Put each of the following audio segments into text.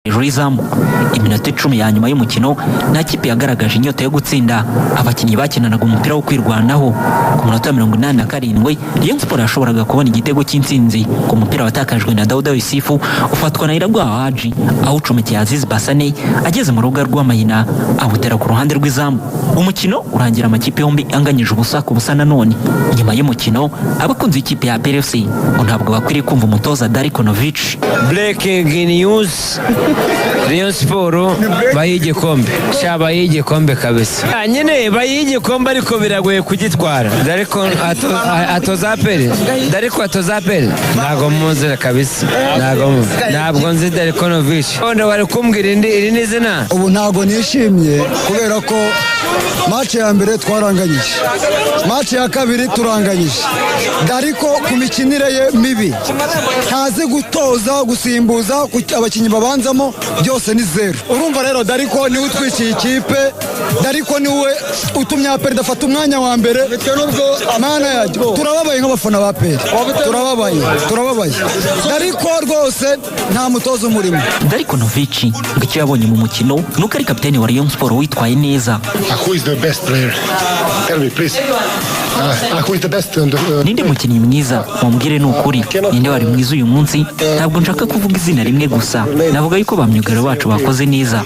Izamu iminota 10 ya nyuma y'umukino nta kipe yagaragaje inyota yo gutsinda. Abakinnyi bakinanaga umupira wo kwirwanaho. Ku minota 87 Rayon Sport yashoboraga kubona igitego cy'intsinzi ku mupira watakajwe na Dauda Yusufu ufatwa na Iragwa Haji awucomekeye Aziz Basane ageze mu rubuga rw'Amahina awutera ku ruhande rw'izamu. Umukino urangira amakipe yombi anganyije ubusa ku busa nanone. Nyuma y'umukino abakunzi ikipe ya PFC ntabwo bakwiriye kumva umutoza Darikonovic. Breaking news. Rayon Sport bayigikombe bayigikombe kabisa nyine bayigikombe ariko biragoye kugitwara Dariko atozapere ntago muzi kabisa ntabwo nzi Darikonovic onda bari kumbwira iri n'izina ubu ntago nishimye kubera ko match ya mbere twaranganyije, match ya kabiri turanganyije. Dariko ku mikinire ye mibi ntaze gutoza gusimbuza abakinnyi babanzamo byose ni zero. Urumva rero Dariko ni utwiciye ikipe, Dariko ni we utumye aperi dafata umwanya wa mbere. Mana yaje turababaye nk'abafana ba aperi, turababaye Dariko rwose nta mutozo umurimo. Darikonovic ngicyo yabonye mu mukino nuko ari kapiteni wa Rayon Sport witwaye neza. Who is the best player? Tell me please. Who is the best? Ninde mukinnyi mwiza mumbwire n'ukuri. Ninde wari mwiza uyu munsi? Ntabwo nshaka kuvuga izina rimwe gusa. Navuga yuko bamyugaro bacu bakoze neza.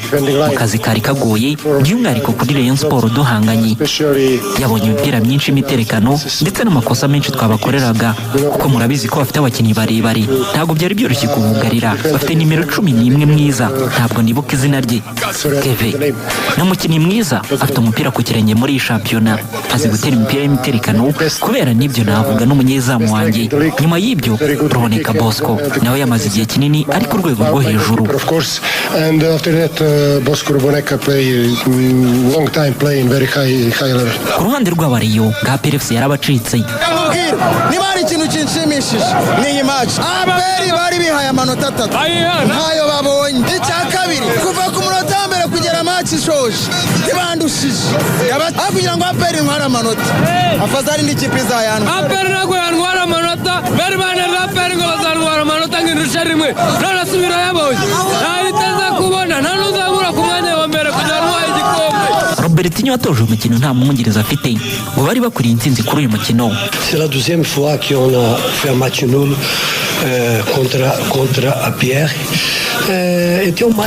Mu kazi kari kagoye by'umwihariko kuri Rayon Sport duhanganye. Yabonye imipira myinshi imiterekano ndetse n'amakosa menshi twabakoreraga kuko murabizi ko bafite abakinnyi barebare. Ntabwo byari byoroshye kubugarira. Bafite nimero 11 mwiza. Ntabwo nibuka izina rye. Keve. N'umukinnyi mwiza afite umupira ku kirenge muri iyi shampiyona. Azi gutera imipira y'imiterekano kubera nibyo navuga n'umunyezamu wanjye. Nyuma y'ibyo Ruboneka Bosco nawe yamaze igihe kinini ari ku rwego rwo hejuru. And after that Bosco Ruboneka play long time playing very high level. Ku ruhande rw'abariyo bwa PFC yarabacitse. Niba ari ikintu kinshimishije n'iyi match aperi bari bihaye amanota 3 ntayo babonye. Icya kabiri kuva ku munota mbere kugera match ishoje ntibandushije kugira ngo aperi ntwara amanota. Afazari n'ikipe izayanwa aperi ntabwo yanwara amanota bari banera aperi ngo bazanwara amanota ng'indusha rimwe none asubira yabonye ntahiteze kubona nta n'uzabura ku mwanya wa mbere kugira ngo igikombe. Robertinho watoje umukino nta mwongereza afite ngo bari bakuriye intsinzi kuri uyu mukino. C'est la deuxième fois qu'on a fait un match nul contre APR.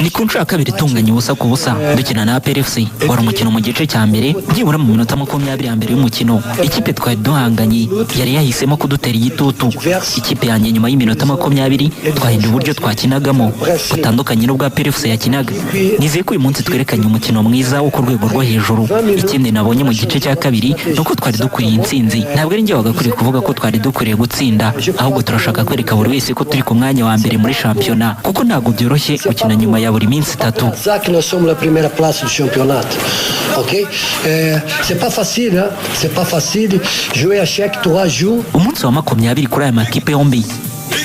Ni ku nshuro ya kabiri tunganya ubusa ku busa dukina na PFC. Wari umukino mu gice cya mbere byibura mu minota 20 ya mbere y'umukino. Ikipe twari duhanganye yari yahisemo kudutera igitutu. Ikipe yanjye nyuma y'iminota 20 twahinda uburyo twakinagamo butandukanye n'ubwa PFC yakinaga. Nizeye ko uyu munsi twerekanye umukino mwiza wo ku rwego rwo hejuru. Ikindi nabonye mu gice cya kabiri nuko twari dukuriye intsinzi. Ntabwo ari njye wagakuriye kuvuga ko twari dukuriye gutsinda, ahubwo turashaka kwereka buri wese ko turi ku mwanya wa mbere muri shampiyona kuko ntabwo byoroshye gukina nyuma ya buri minsi 3. Nous sommes la première place du championnat. OK? C'est pas facile jouer à chaque 3 jours. Umunsi wa 20 kuri aya makipe yombi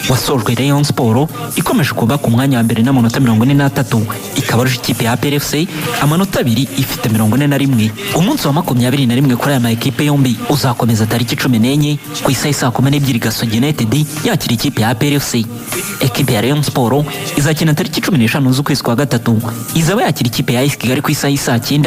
wasojwe Rayon Sport ikomeje kuba ku mwanya wa mbere n'amanota 43 ikabarusha ikipe ya PFC amanota 2 ifite 41. Umunsi wa 21 kuri aya makipe yombi uzakomeza tariki 14 ku isaha 12 Gasogi United yakira ikipe ya PFC. Ekipe ya Rayon Sport izakina tariki 15 z'ukwezi kwa gatatu izaba yakira ikipe ya AS Kigali ku isaha 9.